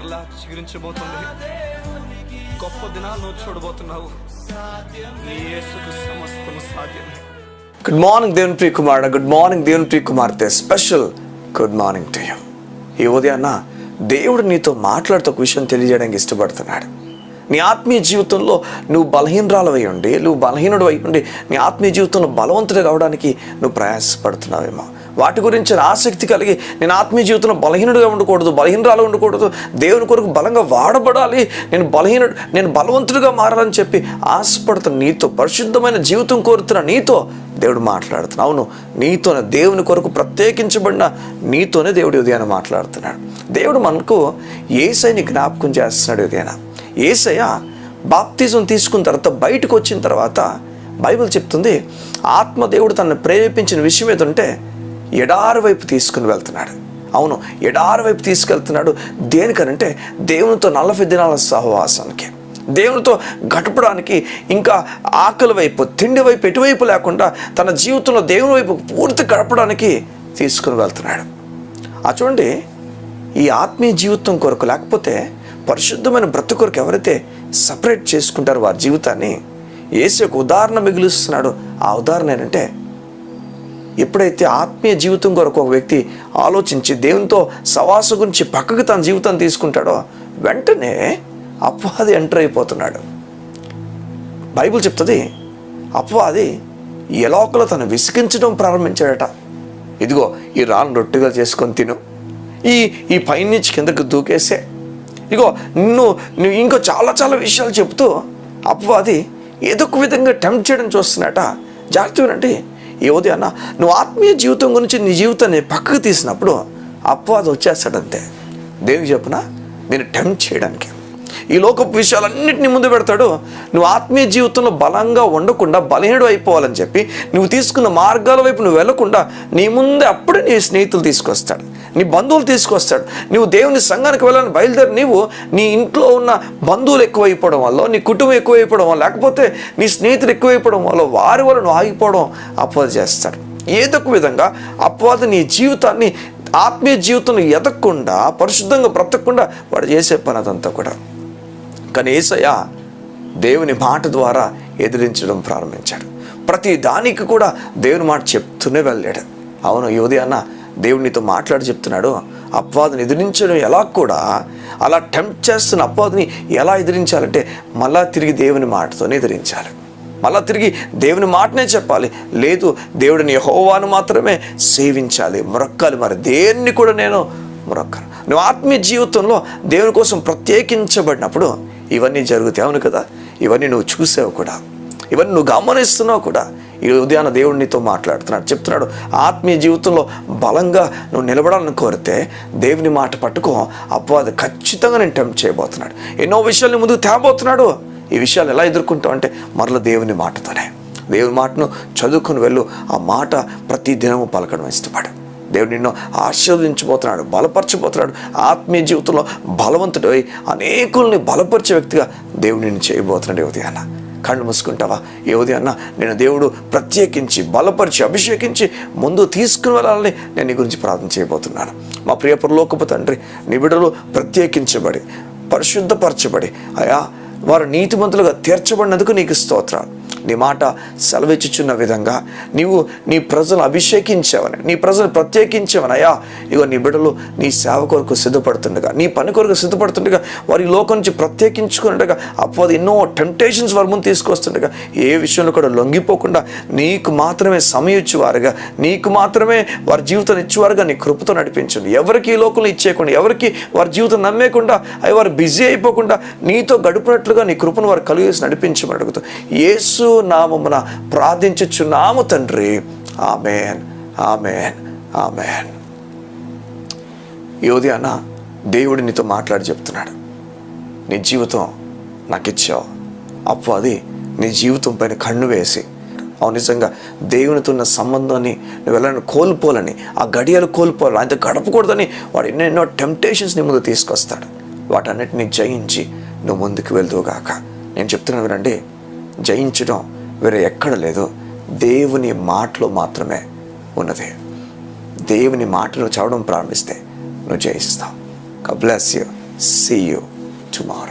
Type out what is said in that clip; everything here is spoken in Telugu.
మరలా చిగురించబోతుంది. గొప్ప దినాలు నువ్వు చూడబోతున్నావు. నీ యేసుకు సమస్తము సాధ్యమే. గుడ్ మార్నింగ్ దేవుని ప్రియ కుమారుడు, గుడ్ మార్నింగ్ దేవుని ప్రియ కుమార్తె. Special good morning to you. ఈ ఉదయాన్న దేవుడు నీతో మాట్లాడుతూ ఒక విషయం తెలియజేయడానికి ఇష్టపడుతున్నాడు. నీ ఆత్మీయ జీవితంలో నువ్వు బలహీనరాలవై ఉండి, నువ్వు బలహీనుడు అయి ఉండి నీ ఆత్మీయ జీవితంలో బలవంతుడు కావడానికి నువ్వు ప్రయాసపడుతున్నావేమో. వాటి గురించి ఆసక్తి కలిగి నేను ఆత్మీయ జీవితంలో బలహీనుడుగా ఉండకూడదు, బలహీనరాలు ఉండకూడదు, దేవుని కొరకు బలంగా వాడబడాలి, నేను బలవంతుడిగా మారాలని చెప్పి ఆశపడుతున్న నీతో, పరిశుద్ధమైన జీవితం కోరుతున్న నీతో దేవుడు మాట్లాడుతున్నాడు. అవును, నీతోనే, దేవుని కొరకు ప్రత్యేకించబడిన నీతోనే దేవుడు ఉదయాన్ని మాట్లాడుతున్నాడు. దేవుడు మనకు యేసయ్యని జ్ఞాపకం చేస్తున్నాడు. ఉదయాన యేసయ్య బాప్తిజం తీసుకున్న తర్వాత బయటకు వచ్చిన తర్వాత బైబిల్ చెప్తుంది, ఆత్మదేవుడు తనను ప్రేరేపించిన విషయం ఏదంటే ఎడారి వైపు తీసుకుని వెళ్తున్నాడు. అవును, ఎడారి వైపు తీసుకెళ్తున్నాడు. దేనికనంటే దేవునితో 40 దినాల సహవాసానికి, దేవునితో గడపడానికి, ఇంకా ఆకలి వైపు, తిండి వైపు, ఎటువైపు లేకుండా తన జీవితంలో దేవుని వైపు పూర్తి గడపడానికి తీసుకుని వెళ్తున్నాడు. చూడండి, ఈ ఆత్మీయ జీవితం కొరకు, లేకపోతే పరిశుద్ధమైన బ్రతుకు కొరకు ఎవరైతే సపరేట్ చేసుకుంటారో వారి జీవితాన్ని యేసు ఒక ఉదాహరణ మిగులుస్తున్నాడు. ఆ ఉదాహరణ ఏంటంటే, ఎప్పుడైతే ఆత్మీయ జీవితం కొరకు ఒక వ్యక్తి ఆలోచించి దేవునితో సవాసు గురించి పక్కకు తన జీవితాన్ని తీసుకుంటాడో వెంటనే అపవాది ఎంటర్ అయిపోతున్నాడు. బైబిల్ చెప్తుంది, అపవాది ఎలాకలో తను విసిగించడం ప్రారంభించాడట. ఇదిగో ఈ రాళ్ళను రొట్టెగా చేసుకొని తిను, ఈ పైనుంచి కిందకు దూకేసే, ఇగో నువ్వు ఇంకా చాలా చాలా విషయాలు చెప్తూ అపవాది ఏదో ఒక విధంగా టెంప్ట్ చేయడం చూస్తున్నట. జాగ్రత్తగా ఏ ఉదయాన్న నువ్వు ఆత్మీయ జీవితం గురించి నీ జీవితాన్ని పక్కకు తీసినప్పుడు అపవాది వచ్చేస్తాడంతే. దేవునికి చెప్పున నేను టెంప్ట్ చేయడానికి ఈ లోకపు విషయాలన్నింటినీ ముందు పెడతాడు. నువ్వు ఆత్మీయ జీవితంలో బలంగా ఉండకుండా బలహీనుడు అయిపోవాలని చెప్పి నువ్వు తీసుకున్న మార్గాల వైపు నువ్వు వెళ్లకుండా నీ ముందే అప్పుడే నీ స్నేహితులు తీసుకొస్తాడు, నీ బంధువులు తీసుకొస్తాడు. నువ్వు దేవుని సంఘానికి వెళ్ళాలని బయలుదేరి నీవు నీ ఇంట్లో ఉన్న బంధువులు ఎక్కువైపోవడం వల్ల, నీ కుటుంబం ఎక్కువైపోవడం వల్ల, లేకపోతే నీ స్నేహితులు ఎక్కువైపోవడం వల్ల వారి వల్ల నువ్వు ఆగిపోవడం అపవాది చేస్తాడు. ఏదో ఒక విధంగా అపవాది నీ జీవితాన్ని, ఆత్మీయ జీవితంలో ఎదగకుండా, పరిశుద్ధంగా బ్రతకకుండా వాడు చేసే పని అదంతా కూడా. కానీ యేసయ్య దేవుని మాట ద్వారా ఎదిరించడం ప్రారంభించాడు. ప్రతి దానికి కూడా దేవుని మాట చెప్తూనే వెళ్ళాడు. అవును, ఈ ఉదయాన్న దేవుడు నీతో మాట్లాడి చెప్తున్నాడు, అపవాదిని ఎదిరించడం ఎలా కూడా, అలా టెంప్ట్ చేస్తున్న అపవాదిని ఎలా ఎదిరించాలంటే మళ్ళా తిరిగి దేవుని మాటతోనే ఎదిరించాలి, మళ్ళా తిరిగి దేవుని మాటనే చెప్పాలి. లేదు, దేవుడిని యెహోవాను మాత్రమే సేవించాలి, మొరక్కాలి, మరి దేన్ని కూడా నేను మొరక్కను. నువ్వు ఆత్మీయ జీవితంలో దేవుని కోసం ప్రత్యేకించబడినప్పుడు ఇవన్నీ జరుగుతాయి. అవును కదా, ఇవన్నీ నువ్వు చూసావు కూడా, ఇవన్నీ నువ్వు గమనిస్తున్నావు కూడా. ఈ ఉదయాన దేవుడు నీతో మాట్లాడుతున్నాడు, చెప్తున్నాడు, ఆత్మీయ జీవితంలో బలంగా నువ్వు నిలబడాలని కోరితే దేవుని మాట పట్టుకో. అపవాది ఖచ్చితంగా నేను టెంప్ట్ చేయబోతున్నాడు, ఎన్నో విషయాల్ని ముందుకు తేబోతున్నాడు. ఈ విషయాలు ఎలా ఎదుర్కొంటావు అంటే మరలా దేవుని మాటతోనే. దేవుని మాటను చదువుకుని వెళ్ళు, ఆ మాట ప్రతి దినము పలకడం ఇష్టపడు. దేవుడు నిన్ను ఆశీర్వదించబోతున్నాడు, బలపరచబోతున్నాడు. ఆత్మీయ జీవితంలో బలవంతుడై అనేకుల్ని బలపరిచే వ్యక్తిగా దేవుడు నిన్ను చేయబోతున్నాడు. ఉదయాన్న కళ్ళు మూసుకుంటావా? ఏ ఉదయాన్న నేను దేవుడు ప్రత్యేకించి బలపరిచి అభిషేకించి ముందు తీసుకుని వెళ్ళాలని నేను నీ గురించి ప్రార్థన చేయబోతున్నాను. మా ప్రియ పరలోకపు తండ్రి, నీ బిడ్డలు ప్రత్యేకించబడి పరిశుద్ధపరచబడి అయా వారు నీతిమంతులుగా తీర్చబడినందుకు నీకు స్తోత్రాలు. నీ మాట సెలవిచ్చుచున్న విధంగా నీవు నీ ప్రజలు అభిషేకించావని, నీ ప్రజలు ప్రత్యేకించావని అయ్యా, ఇగో నీ బిడ్డలు నీ సేవ కొరకు సిద్ధపడుతుండగా, నీ పని కొరకు సిద్ధపడుతుండగా, వారి లోకం నుంచి ప్రత్యేకించుకున్నట్టుగా అపవాది ఎన్నో టెంప్టేషన్స్ వారి ముందు తీసుకొస్తుండగా ఏ విషయంలో కూడా లొంగిపోకుండా నీకు మాత్రమే సమయం ఇచ్చేవారుగా, నీకు మాత్రమే వారి జీవితాన్ని ఇచ్చేవారుగా నీ కృపతో నడిపించండి. ఎవరికి ఈ లోకంలో ఇచ్చేయకుండా, ఎవరికి వారి జీవితం నమ్మేయకుండా, అవి వారు బిజీ అయిపోకుండా నీతో గడుపునట్లుగా నీ కృపను వారు కలిగేసి నడిపించమని అడుగుతూ యేసు నామమున ప్రార్థించుచున్నాము తండ్రి. ఆమేన్, ఆమేన్, ఆమేన్. ఈ ఉదయాన దేవుడు నీతో మాట్లాడి చెప్తున్నాడు, నీ జీవితం నాకు ఇచ్చావు. అపవాది నీ జీవితం పైన కన్ను వేసి, అవును నిజంగా దేవునితో ఉన్న సంబంధాన్ని నువ్వు వెళ్ళని కోల్పోవాలని, ఆ గడియలు కోల్పోవాలని, అంత గడపకూడదని వాడు ఎన్నెన్నో టెంప్టేషన్స్ నీ ముందు తీసుకొస్తాడు. వాటన్నిటిని జయించి నువ్వు ముందుకు వెళ్దువుగాక. నేను చెప్తున్నాను వినండి, జయించడం వేరే ఎక్కడ లేదు, దేవుని మాటలో మాత్రమే ఉన్నది. దేవుని మాటలు చదవడం ప్రారంభిస్తే నువ్వు జయిస్తావు. God bless you. See you tomorrow.